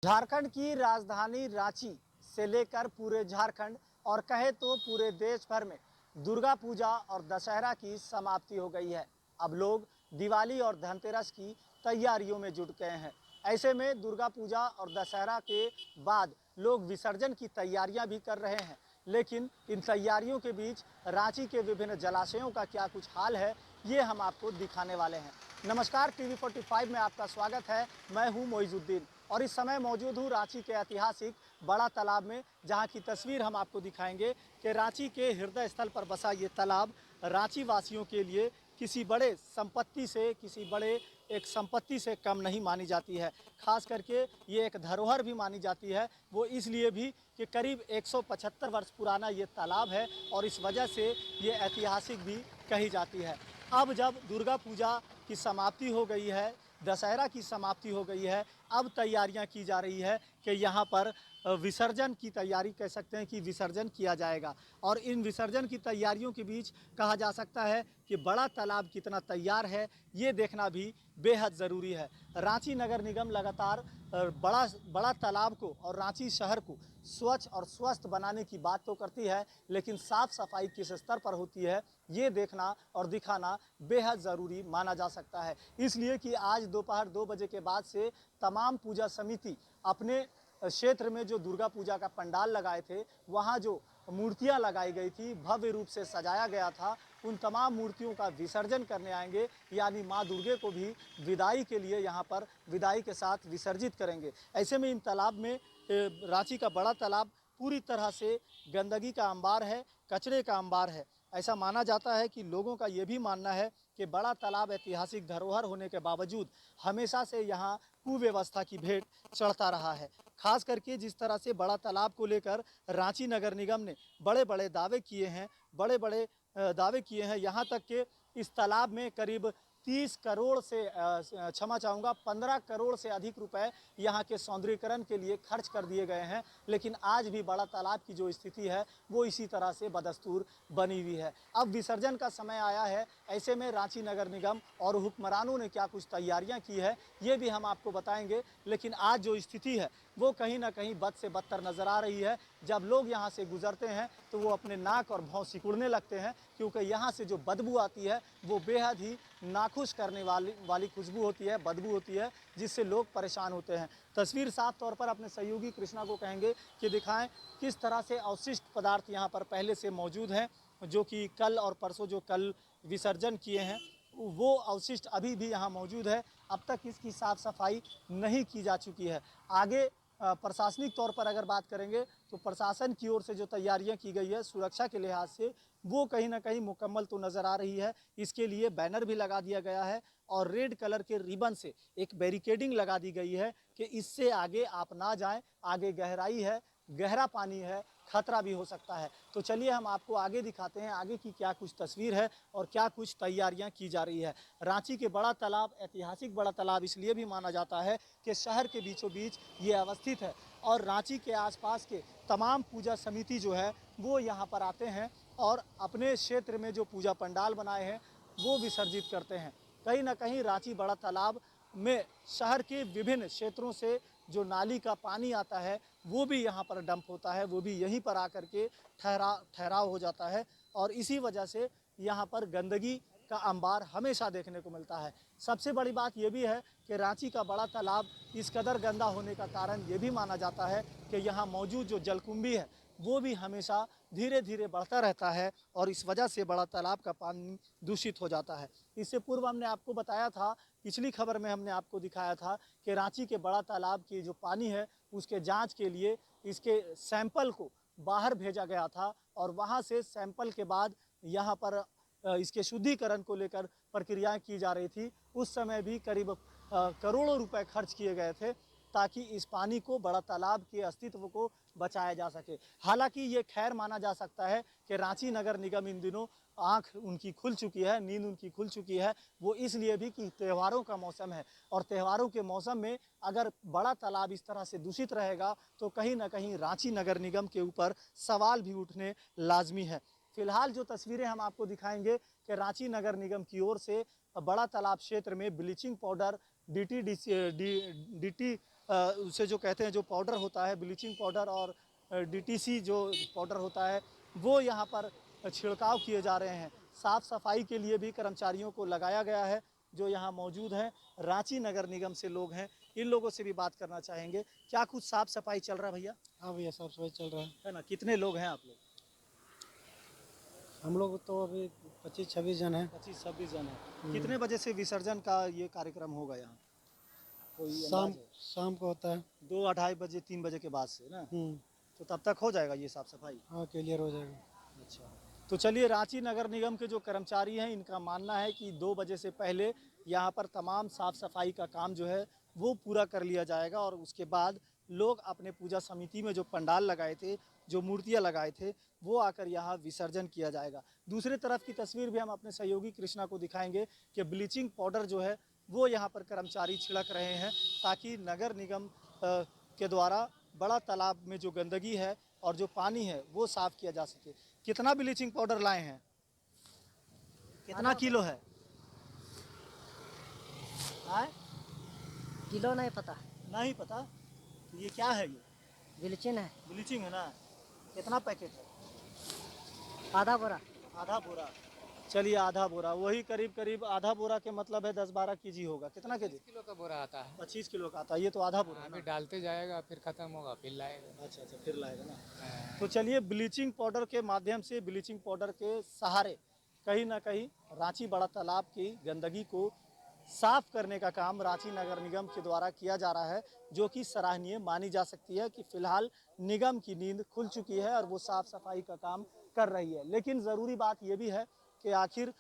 झारखंड की राजधानी रांची से लेकर पूरे झारखंड और कहे तो पूरे देश भर में दुर्गा पूजा और दशहरा की समाप्ति हो गई है। अब लोग दिवाली और धनतेरस की तैयारियों में जुट गए हैं। ऐसे में दुर्गा पूजा और दशहरा के बाद लोग विसर्जन की तैयारियां भी कर रहे हैं। लेकिन इन तैयारियों के बीच रांची के विभिन्न जलाशयों का क्या कुछ हाल है, ये हम आपको दिखाने वाले हैं। नमस्कार, टीवी 45 में आपका स्वागत है। मैं हूं मोइजुद्दीन और इस समय मौजूद हूं रांची के ऐतिहासिक बड़ा तालाब में, जहां की तस्वीर हम आपको दिखाएंगे कि रांची के हृदय स्थल पर बसा ये तालाब रांची वासियों के लिए किसी बड़े संपत्ति से कम नहीं मानी जाती है। खास करके ये एक धरोहर भी मानी जाती है, वो इसलिए भी कि करीब 175 वर्ष पुराना ये तालाब है और इस वजह से ये ऐतिहासिक भी कही जाती है। अब जब दुर्गा पूजा की समाप्ति हो गई है, दशहरा की समाप्ति हो गई है, अब तैयारियां की जा रही है कि यहाँ पर विसर्जन की तैयारी कह सकते हैं कि विसर्जन किया जाएगा। और इन विसर्जन की तैयारियों के बीच कहा जा सकता है कि बड़ा तालाब कितना तैयार है, ये देखना भी बेहद ज़रूरी है। रांची नगर निगम लगातार बड़ा तालाब को और रांची शहर को स्वच्छ और स्वस्थ बनाने की बात तो करती है, लेकिन साफ़ सफाई किस स्तर पर होती है, ये देखना और दिखाना बेहद ज़रूरी माना जा सकता है। इसलिए कि आज दोपहर 2 बजे के बाद से तमाम पूजा समिति अपने क्षेत्र में जो दुर्गा पूजा का पंडाल लगाए थे, वहाँ जो मूर्तियाँ लगाई गई थी, भव्य रूप से सजाया गया था, उन तमाम मूर्तियों का विसर्जन करने आएंगे। यानी माँ दुर्गे को भी विदाई के लिए यहाँ पर विदाई के साथ विसर्जित करेंगे। ऐसे में इन तालाब में रांची का बड़ा तालाब पूरी तरह से गंदगी का अंबार है, कचरे का अंबार है। ऐसा माना जाता है कि लोगों का ये भी मानना है कि बड़ा तालाब ऐतिहासिक धरोहर होने के बावजूद हमेशा से यहाँ कुव्यवस्था की भेंट चढ़ता रहा है। खास करके जिस तरह से बड़ा तालाब को लेकर रांची नगर निगम ने बड़े बड़े दावे किए हैं, यहाँ तक कि इस तालाब में करीब 30 करोड़ से क्षमा चाहूँगा 15 करोड़ से अधिक रुपए यहाँ के सौंदर्यीकरण के लिए खर्च कर दिए गए हैं। लेकिन आज भी बड़ा तालाब की जो स्थिति है वो इसी तरह से बदस्तूर बनी हुई है। अब विसर्जन का समय आया है। ऐसे में रांची नगर निगम और हुक्मरानों ने क्या कुछ तैयारियां की है, ये भी हम आपको बताएंगे। लेकिन आज जो स्थिति है वो कहीं ना कहीं बद से बदतर नज़र आ रही है। जब लोग यहाँ से गुजरते हैं तो वो अपने नाक और भौं सिकुड़ने लगते हैं, क्योंकि यहाँ से जो बदबू आती है वो बेहद ही नाखुश करने वाली खुशबू होती है, बदबू होती है, जिससे लोग परेशान होते हैं। तस्वीर साफ तौर पर अपने सहयोगी कृष्णा को कहेंगे कि दिखाएं किस तरह से अवशिष्ट पदार्थ यहाँ पर पहले से मौजूद हैं, जो कि कल और परसों जो कल विसर्जन किए हैं वो अवशिष्ट अभी भी यहाँ मौजूद है। अब तक इसकी साफ़ सफाई नहीं की जा चुकी है। आगे प्रशासनिक तौर पर अगर बात करेंगे तो प्रशासन की ओर से जो तैयारियां की गई है सुरक्षा के लिहाज से, वो कहीं ना कहीं मुकम्मल तो नज़र आ रही है। इसके लिए बैनर भी लगा दिया गया है और रेड कलर के रिबन से एक बैरिकेडिंग लगा दी गई है कि इससे आगे आप ना जाएं, आगे गहराई है, गहरा पानी है, खतरा भी हो सकता है। तो चलिए हम आपको आगे दिखाते हैं आगे की क्या कुछ तस्वीर है और क्या कुछ तैयारियां की जा रही है। रांची के बड़ा तालाब ऐतिहासिक बड़ा तालाब इसलिए भी माना जाता है कि शहर के बीचों बीच ये अवस्थित है और रांची के आसपास के तमाम पूजा समिति जो है वो यहाँ पर आते हैं और अपने क्षेत्र में जो पूजा पंडाल बनाए हैं वो विसर्जित करते हैं। कहीं ना कहीं रांची बड़ा तालाब में शहर के विभिन्न क्षेत्रों से जो नाली का पानी आता है वो भी यहाँ पर डंप होता है, वो भी यहीं पर आकर के ठहराव हो जाता है और इसी वजह से यहाँ पर गंदगी का अंबार हमेशा देखने को मिलता है। सबसे बड़ी बात ये भी है कि रांची का बड़ा तालाब इस कदर गंदा होने का कारण ये भी माना जाता है कि यहाँ मौजूद जो जलकुंभी है वो भी हमेशा धीरे धीरे बढ़ता रहता है और इस वजह से बड़ा तालाब का पानी दूषित हो जाता है। इससे पूर्व हमने आपको बताया था, पिछली खबर में हमने आपको दिखाया था कि रांची के बड़ा तालाब की जो पानी है उसके जांच के लिए इसके सैंपल को बाहर भेजा गया था और वहां से सैंपल के बाद यहाँ पर इसके शुद्धिकरण को लेकर प्रक्रियाएं की जा रही थी। उस समय भी करीब करोड़ों रुपए खर्च किए गए थे ताकि इस पानी को, बड़ा तालाब के अस्तित्व को बचाया जा सके। हालांकि ये खैर माना जा सकता है कि रांची नगर निगम इन दिनों आंख उनकी खुल चुकी है, नींद उनकी खुल चुकी है। वो इसलिए भी कि त्योहारों का मौसम है और त्योहारों के मौसम में अगर बड़ा तालाब इस तरह से दूषित रहेगा तो कहीं ना कहीं रांची नगर निगम के ऊपर सवाल भी उठने लाजमी है। फिलहाल जो तस्वीरें हम आपको दिखाएंगे कि रांची नगर निगम की ओर से बड़ा तालाब क्षेत्र में ब्लीचिंग पाउडर, डीटी उसे जो कहते हैं जो पाउडर होता है ब्लीचिंग पाउडर और डीटीसी जो पाउडर होता है वो यहाँ पर छिड़काव किए जा रहे हैं। साफ़ सफाई के लिए भी कर्मचारियों को लगाया गया है जो यहाँ मौजूद हैं। रांची नगर निगम से लोग हैं, इन लोगों से भी बात करना चाहेंगे। क्या कुछ साफ़ सफाई चल रहा है भैया? हाँ भैया, साफ सफाई चल रहा है ना? कितने लोग हैं आप लोग? हम लोग तो अभी 25-26 जन हैं। 25-26 जन है। कितने बजे से विसर्जन का ये कार्यक्रम होगा यहाँ? कोई शाम अंदाज़ है? शाम को होता है। 2-2:30 बजे 3 बजे के बाद से ना? तो तब तक हो जाएगा ये साफ़ सफाई? हाँ, क्लियर हो जाएगा। अच्छा, तो चलिए, रांची नगर निगम के जो कर्मचारी हैं इनका मानना है कि 2 बजे से पहले यहाँ पर तमाम साफ़ सफाई का काम जो है वो पूरा कर लिया जाएगा और उसके बाद लोग अपने पूजा समिति में जो पंडाल लगाए थे, जो मूर्तियाँ लगाए थे, वो आकर यहाँ विसर्जन किया जाएगा। दूसरी तरफ की तस्वीर भी हम अपने सहयोगी कृष्णा को दिखाएंगे कि ब्लीचिंग पाउडर जो है वो यहाँ पर कर्मचारी छिड़क रहे हैं ताकि नगर निगम के द्वारा बड़ा तालाब में जो गंदगी है और जो पानी है वो साफ़ किया जा सके। कितना ब्लीचिंग पाउडर लाए हैं? कितना किलो है? किलो नहीं पता। नहीं पता? तो ये क्या है? ये बिल्चिन है। ब्लीचिंग है ना? कितना पैकेट है? आधा बोरा। आधा बोरा। चलिए, आधा बोरा, वही करीब करीब आधा बोरा के मतलब है 10-12 केजी होगा। कितना केजी? 25 किलो का बोरा आता है। 25 किलो का आता है। ये तो आधा बोरा है अभी ना? डालते जाएगा, फिर खत्म होगा, फिर लाएगा। अच्छा अच्छा, फिर लाएगा ना? तो चलिए, ब्लीचिंग पाउडर के माध्यम से, ब्लीचिंग पाउडर के सहारे कहीं ना कहीं रांची बड़ा तालाब की गंदगी को साफ करने का काम रांची नगर निगम के द्वारा किया जा रहा है, जो कि सराहनीय मानी जा सकती है कि फिलहाल निगम की नींद खुल चुकी है और वो साफ सफाई का काम कर रही है। लेकिन ज़रूरी बात ये भी है कि आखिर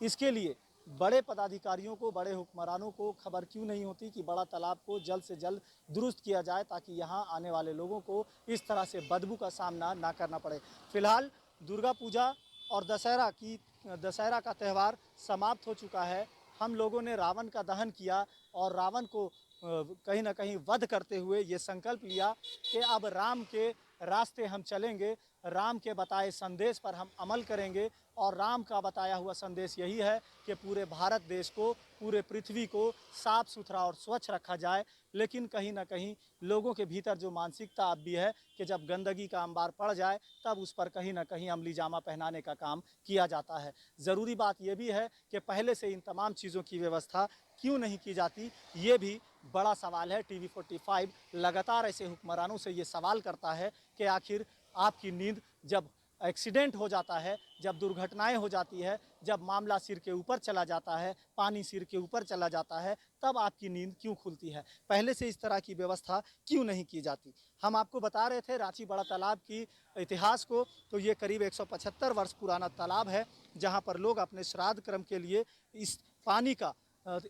इसके लिए बड़े पदाधिकारियों को, बड़े हुक्मरानों को खबर क्यों नहीं होती कि बड़ा तालाब को जल्द से जल्द दुरुस्त किया जाए ताकि यहाँ आने वाले लोगों को इस तरह से बदबू का सामना ना करना पड़े। फिलहाल दुर्गा पूजा और दशहरा का त्यौहार समाप्त हो चुका है। हम लोगों ने रावण का दहन किया और रावण को कहीं ना कहीं वध करते हुए ये संकल्प लिया कि अब राम के रास्ते हम चलेंगे, राम के बताए संदेश पर हम अमल करेंगे और राम का बताया हुआ संदेश यही है कि पूरे भारत देश को, पूरे पृथ्वी को साफ़ सुथरा और स्वच्छ रखा जाए। लेकिन कहीं ना कहीं लोगों के भीतर जो मानसिकता अब भी है कि जब गंदगी का अंबार पड़ जाए तब उस पर कहीं ना कहीं अमली जामा पहनाने का काम किया जाता है। ज़रूरी बात यह भी है कि पहले से इन तमाम चीज़ों की व्यवस्था क्यों नहीं की जाती, ये भी बड़ा सवाल है। टीवी 45 लगातार ऐसे हुक्मरानों से ये सवाल करता है कि आखिर आपकी नींद जब एक्सीडेंट हो जाता है, जब दुर्घटनाएं हो जाती है, जब मामला सिर के ऊपर चला जाता है, पानी सिर के ऊपर चला जाता है, तब आपकी नींद क्यों खुलती है? पहले से इस तरह की व्यवस्था क्यों नहीं की जाती? हम आपको बता रहे थे रांची बड़ा तालाब की इतिहास को। तो ये करीब 175 वर्ष पुराना तालाब है जहाँ पर लोग अपने श्राद्ध क्रम के लिए इस पानी का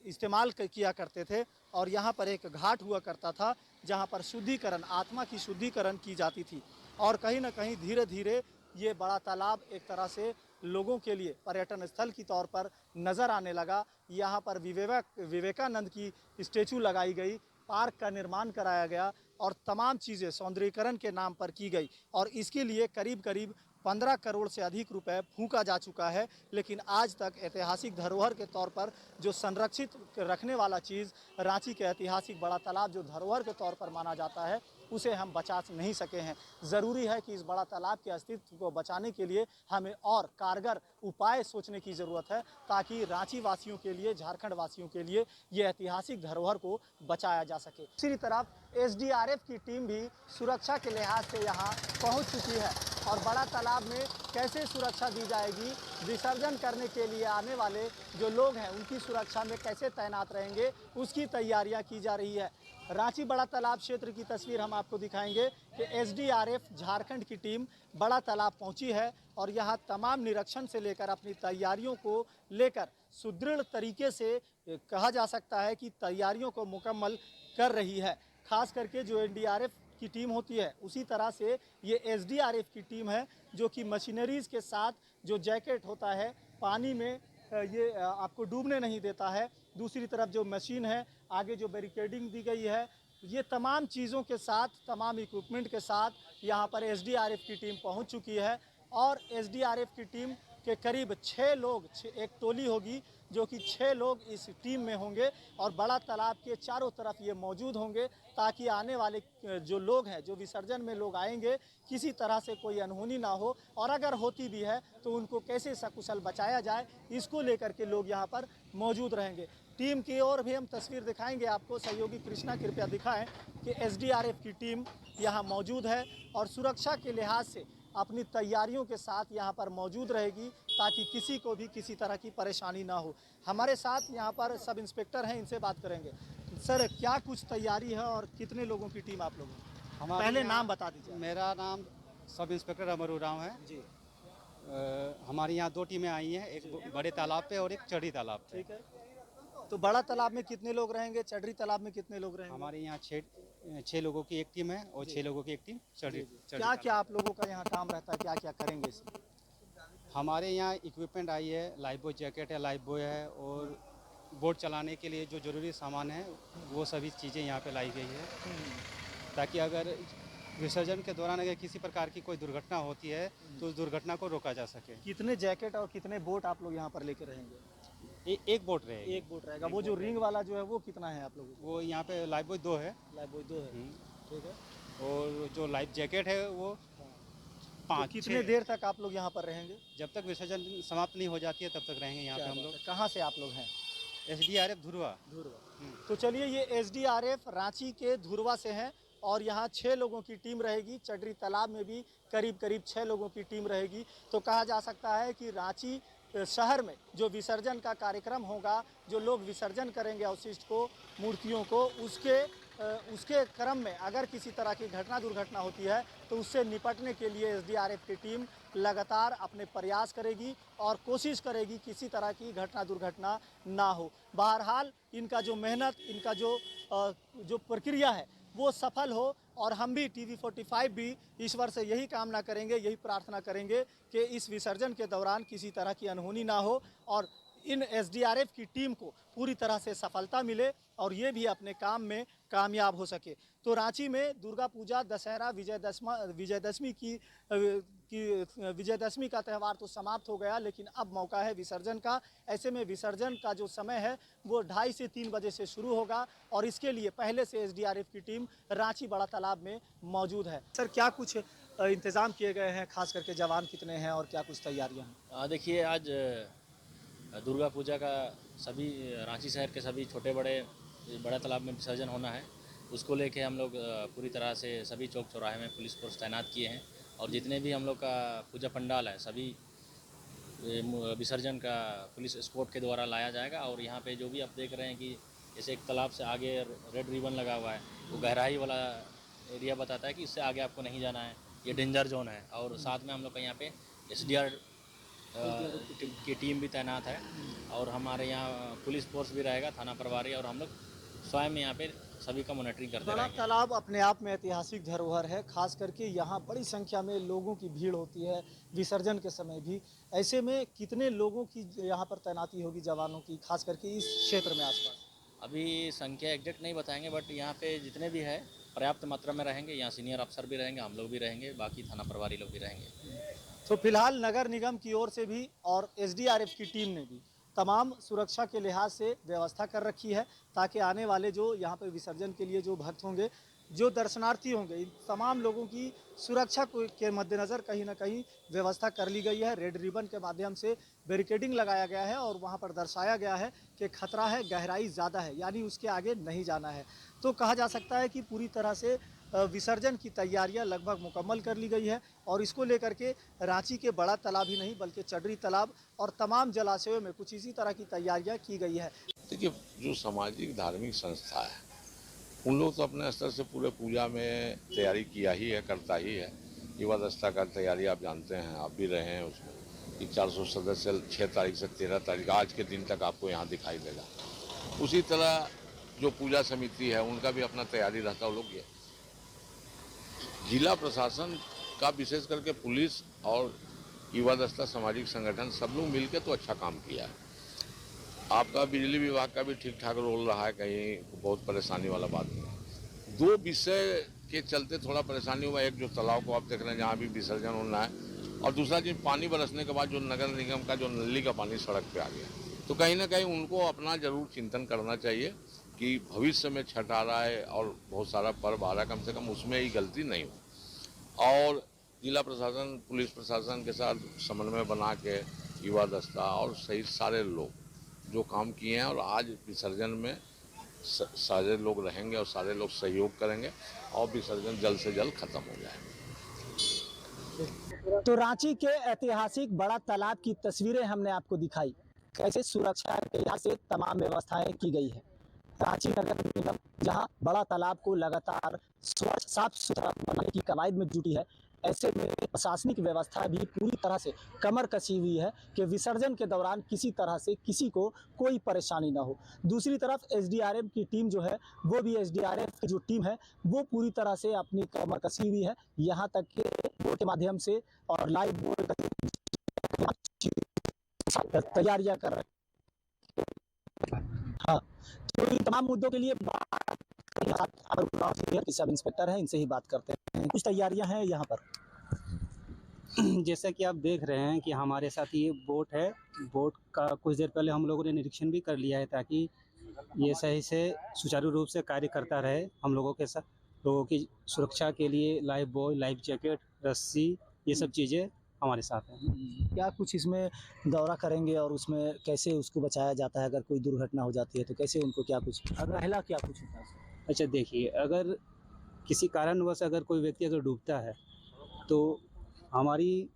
इस्तेमाल किया करते थे और यहाँ पर एक घाट हुआ करता था जहाँ पर शुद्धिकरण, आत्मा की शुद्धिकरण की जाती थी। और कहीं ना कहीं धीरे धीरे ये बड़ा तालाब एक तरह से लोगों के लिए पर्यटन स्थल की तौर पर नज़र आने लगा। यहाँ पर विवेकानंद की स्टैचू लगाई गई, पार्क का निर्माण कराया गया और तमाम चीज़ें सौंदर्यीकरण के नाम पर की गई और इसके लिए करीब करीब 15 करोड़ से अधिक रुपए फूंका जा चुका है। लेकिन आज तक ऐतिहासिक धरोहर के तौर पर जो संरक्षित रखने वाला चीज़, रांची के ऐतिहासिक बड़ा तालाब जो धरोहर के तौर पर माना जाता है, उसे हम बचा नहीं सके हैं। ज़रूरी है कि इस बड़ा तालाब के अस्तित्व को बचाने के लिए हमें और कारगर उपाय सोचने की ज़रूरत है ताकि रांची वासियों के लिए, झारखंड वासियों के लिए ये ऐतिहासिक धरोहर को बचाया जा सके। दूसरी तरफ SDRF की टीम भी सुरक्षा के लिहाज से यहाँ पहुँच चुकी है और बड़ा तालाब में कैसे सुरक्षा दी जाएगी, विसर्जन करने के लिए आने वाले जो लोग हैं उनकी सुरक्षा में कैसे तैनात रहेंगे, उसकी तैयारियां की जा रही है। रांची बड़ा तालाब क्षेत्र की तस्वीर हम आपको दिखाएंगे कि SDRF झारखंड की टीम बड़ा तालाब पहुंची है और यहां तमाम निरीक्षण से लेकर अपनी तैयारियों को लेकर सुदृढ़ तरीके से कहा जा सकता है कि तैयारियों को मुकम्मल कर रही है। खास करके जो NDRF की टीम होती है उसी तरह से ये SDRF की टीम है जो कि मशीनरीज़ के साथ, जो जैकेट होता है पानी में ये आपको डूबने नहीं देता है, दूसरी तरफ जो मशीन है, आगे जो बैरिकेडिंग दी गई है, ये तमाम चीज़ों के साथ, तमाम इक्विपमेंट के साथ यहाँ पर SDRF की टीम पहुँच चुकी है और SDRF की टीम कि करीब 6 लोग, एक टोली होगी जो कि 6 लोग इस टीम में होंगे और बड़ा तालाब के चारों तरफ ये मौजूद होंगे, ताकि आने वाले जो लोग हैं, जो विसर्जन में लोग आएंगे, किसी तरह से कोई अनहोनी ना हो, और अगर होती भी है तो उनको कैसे सकुशल बचाया जाए, इसको लेकर के लोग यहाँ पर मौजूद रहेंगे। टीम की ओर भी हम तस्वीर दिखाएंगे आपको। सहयोगी कृष्णा कृपया दिखाएं कि एसडीआरएफ की टीम यहाँ मौजूद है और सुरक्षा के लिहाज से अपनी तैयारियों के साथ यहाँ पर मौजूद रहेगी, ताकि किसी को भी किसी तरह की परेशानी ना हो। हमारे साथ यहाँ पर सब इंस्पेक्टर हैं, इनसे बात करेंगे। सर, क्या कुछ तैयारी है और कितने लोगों की टीम आप लोगों की? पहले नाम बता दीजिए। मेरा नाम सब इंस्पेक्टर अमर उरांव है जी, हमारी यहाँ 2 टीमें आई हैं, एक बड़े तालाब पे और एक चढ़ी तालाब पे। ठीक है। तो बड़ा तालाब में कितने लोग रहेंगे, चढ़ी तालाब में कितने लोग रहेंगे? हमारे यहाँ 6 लोगों की एक टीम है और 6 लोगों की एक टीम चढ़ी क्या क्या आप लोगों का यहाँ काम रहता है, क्या क्या करेंगे इसमें? हमारे यहाँ इक्विपमेंट आई है, लाइफ बॉय जैकेट है, लाइफ बॉय है, और बोट चलाने के लिए जो ज़रूरी सामान है वो सभी चीज़ें यहाँ पे लाई गई है, ताकि अगर विसर्जन के दौरान अगर किसी प्रकार की कोई दुर्घटना होती है तो उस दुर्घटना को रोका जा सके। कितने जैकेट और कितने बोट आप लोग यहाँ पर लेकर रहेंगे? एक बोट रहेगी। एक बोट रहेगा। वो जो रिंग वाला जो है वो कितना है आप लोगों को? वो यहाँ पे लाइफ बॉय 2 है। लाइफ बॉय 2 है। ठीक है। और जो लाइफ जैकेट है वो 5। तो कितने देर तक आप लोग यहाँ पर रहेंगे? जब तक विसर्जन समाप्त नहीं हो जाती है तब तक रहेंगे यहाँ पे हम लोग। कहाँ से आप लोग हैं? एसडीआरएफ धुरवा। तो चलिए, ये एसडीआरएफ रांची के धुरवा से हैं और यहाँ 6 लोगों की टीम रहेगी। चडरी तालाब में भी करीब 6 लोगों की टीम रहेगी। तो कहा जा सकता है कि रांची शहर में जो विसर्जन का कार्यक्रम होगा, जो लोग विसर्जन करेंगे अवशिष्ट को, मूर्तियों को, उसके क्रम में अगर किसी तरह की दुर्घटना होती है तो उससे निपटने के लिए एसडीआरएफ की टीम लगातार अपने प्रयास करेगी और कोशिश करेगी किसी तरह की दुर्घटना ना हो। बहरहाल इनका जो मेहनत, इनका जो प्रक्रिया है वो सफल हो, और हम भी TV45 भी ईश्वर से यही कामना करेंगे, यही प्रार्थना करेंगे कि इस विसर्जन के दौरान किसी तरह की अनहोनी ना हो और इन एसडीआरएफ की टीम को पूरी तरह से सफलता मिले और ये भी अपने काम में कामयाब हो सके। तो रांची में दुर्गा पूजा, दशहरा, विजयदशमी का त्यौहार तो समाप्त हो गया, लेकिन अब मौका है विसर्जन का। ऐसे में विसर्जन का जो समय है वो 2:30 से 3 बजे से शुरू होगा और इसके लिए पहले से एसडीआरएफ की टीम रांची बड़ा तालाब में मौजूद है। सर, क्या कुछ इंतज़ाम किए गए हैं, खास करके जवान कितने हैं और क्या कुछ तैयारियाँ हैं? देखिए, आज दुर्गा पूजा का सभी रांची शहर के सभी छोटे बड़े बड़ा तालाब में विसर्जन होना है। उसको लेके हम लोग पूरी तरह से सभी चौक चौराहे में पुलिस फोर्स तैनात किए हैं और जितने भी हम लोग का पूजा पंडाल है सभी विसर्जन का पुलिस एस्कॉर्ट के द्वारा लाया जाएगा। और यहाँ पे जो भी आप देख रहे हैं कि जैसे एक तालाब से आगे रेड रिबन लगा हुआ है, वो गहराई वाला एरिया बताता है कि इससे आगे आपको नहीं जाना है, ये डेंजर जोन है। और साथ में हम लोग का यहाँ पे एसडीआर की टीम भी तैनात है और हमारे यहाँ पुलिस फोर्स भी रहेगा, थाना प्रभारी, और हम लोग स्वयं यहाँ पे सभी का मॉनिटरिंग करते बड़ा रहेंगे। तालाब अपने आप में ऐतिहासिक धरोहर है, खास करके यहाँ बड़ी संख्या में लोगों की भीड़ होती है विसर्जन के समय भी। ऐसे में कितने लोगों की यहाँ पर तैनाती होगी, जवानों की, खास करके इस क्षेत्र में आसपास? अभी संख्या एग्जैक्ट नहीं बताएंगे, बट यहाँ पे जितने भी है पर्याप्त मात्रा में रहेंगे। यहाँ सीनियर अफसर भी रहेंगे, हम लोग भी रहेंगे, बाकी थाना प्रभारी लोग भी रहेंगे। तो फिलहाल नगर निगम की ओर से भी और एसडीआरएफ की टीम ने भी तमाम सुरक्षा के लिहाज से व्यवस्था कर रखी है, ताकि आने वाले जो यहाँ पे विसर्जन के लिए जो भक्त होंगे, जो दर्शनार्थी होंगे, इन तमाम लोगों की सुरक्षा के मद्देनज़र कहीं ना कहीं व्यवस्था कर ली गई है। रेड रिबन के माध्यम से बैरिकेडिंग लगाया गया है और वहाँ पर दर्शाया गया है कि खतरा है, गहराई ज़्यादा है, यानी उसके आगे नहीं जाना है। तो कहा जा सकता है कि पूरी तरह से विसर्जन की तैयारियां लगभग मुकम्मल कर ली गई है और इसको लेकर के रांची के बड़ा तालाब ही नहीं बल्कि चडरी तालाब और तमाम जलाशयों में कुछ इसी तरह की तैयारियां की गई है। देखिए, जो सामाजिक धार्मिक संस्था है उन लोग तो अपने स्तर से पूरे पूजा में तैयारी किया ही है, करता ही है। युवा दस्ता का तैयारी आप जानते हैं, आप भी रहे हैं उसमें। 400 सदस्य 6 तारीख से 13 तारीख आज के दिन तक आपको यहाँ दिखाई देगा। उसी तरह जो पूजा समिति है उनका भी अपना तैयारी रहता है। लोग ये जिला प्रशासन का विशेष करके पुलिस और युवा दस्ता सामाजिक संगठन सब लोग मिलकर तो अच्छा काम किया है। आपका बिजली विभाग का भी ठीक ठाक रोल रहा है, कहीं बहुत परेशानी वाला बात नहीं। 2 विषय के चलते थोड़ा परेशानी हुआ। एक जो तालाब को आप देख रहे हैं जहाँ भी विसर्जन होना है और दूसरा चीज़, पानी बरसने के बाद जो नगर निगम का जो नली का पानी सड़क पे आ गया, तो कहीं ना कहीं उनको अपना जरूर चिंतन करना चाहिए कि भविष्य में छठ आ रहा है और बहुत सारा पर्व आ रहा है, कम से कम उसमें ही गलती नहीं हो। और जिला प्रशासन, पुलिस प्रशासन के साथ समन्वय बना के युवा दस्ता और सही सारे लोग जो काम किए हैं, और आज विसर्जन में सारे लोग रहेंगे और सारे लोग सहयोग करेंगे और विसर्जन जल्द से जल्द खत्म हो जाएगा। तो रांची के ऐतिहासिक बड़ा तालाब की तस्वीरें हमने आपको दिखाई, कैसे सुरक्षा के लिहाज से तमाम व्यवस्थाएं की गई है। रांची नगर निगम जहां बड़ा तालाब को लगातार स्वच्छ साफ सुथरा बनाने की कवायद में जुटी है, ऐसे में प्रशासनिक व्यवस्था भी पूरी तरह से कमर कसी हुई है कि विसर्जन के दौरान किसी तरह से किसी को कोई परेशानी ना हो। दूसरी तरफ एसडीआरएफ की टीम जो है, वो भी एसडीआरएफ की जो टीम है वो पूरी तरह से अपनी कमर कसी हुई है। यहाँ तक कि बोट के माध्यम से और लाइव बोट तैयारियां कर रहे हैं। हाँ, तो इन तमाम मुद्दों के लिए सब इंस्पेक्टर हैं, इनसे ही बात करते हैं। कुछ तैयारियां हैं यहाँ पर। जैसा कि आप देख रहे हैं कि हमारे साथ ये बोट है, बोट का कुछ देर पहले हम लोगों ने निरीक्षण भी कर लिया है ताकि ये सही से सुचारू रूप से कार्य करता रहे। हम लोगों के साथ लोगों की सुरक्षा के लिए लाइफ बॉय, लाइफ जैकेट, रस्सी, ये सब चीज़ें हमारे साथ हैं। क्या कुछ इसमें दौरा करेंगे और उसमें कैसे उसको बचाया जाता है, अगर कोई दुर्घटना हो जाती है तो कैसे उनको क्या कुछ पहला क्या कुछ होता है? अच्छा देखिए, अगर किसी कारणवश अगर कोई व्यक्ति अगर डूबता है तो हमारी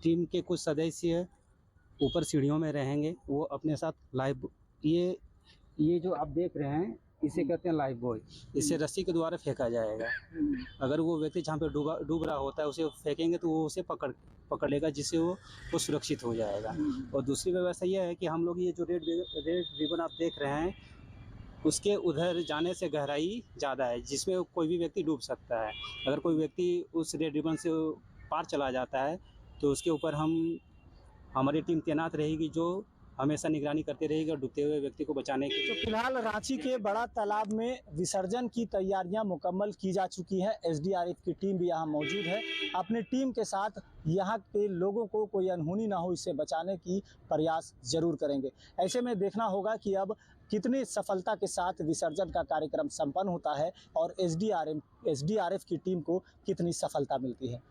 टीम के कुछ सदस्य ऊपर सीढ़ियों में रहेंगे, वो अपने साथ लाइव ये जो आप देख रहे हैं इसे कहते हैं लाइफ बॉय। इसे रस्सी के द्वारा फेंका जाएगा। अगर वो व्यक्ति जहाँ पे डूब रहा होता है उसे फेंकेंगे तो वो उसे पकड़ लेगा, जिससे वो सुरक्षित हो जाएगा। और दूसरी व्यवस्था यह है कि हम लोग ये जो रेड रिबन आप देख रहे हैं उसके उधर जाने से गहराई ज़्यादा है, जिसमें कोई भी व्यक्ति डूब सकता है। अगर कोई व्यक्ति उस रेड रिबन से पार चला जाता है तो उसके ऊपर हमारी टीम तैनात रहेगी जो हमेशा निगरानी करते रहेगी और डूबते हुए व्यक्ति को बचाने के लिए। तो फिलहाल रांची के बड़ा तालाब में विसर्जन की तैयारियां मुकम्मल की जा चुकी है। एसडीआरएफ की टीम भी यहां मौजूद है। अपनी टीम के साथ यहां के लोगों को कोई अनहोनी ना हो, इससे बचाने की प्रयास जरूर करेंगे। ऐसे में देखना होगा कि अब कितनी सफलता के साथ विसर्जन का कार्यक्रम संपन्न होता है और एसडीआरएफ की टीम को कितनी सफलता मिलती है।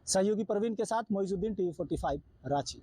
सहयोगी प्रवीण के साथ मोइजुद्दीन, TV45 रांची।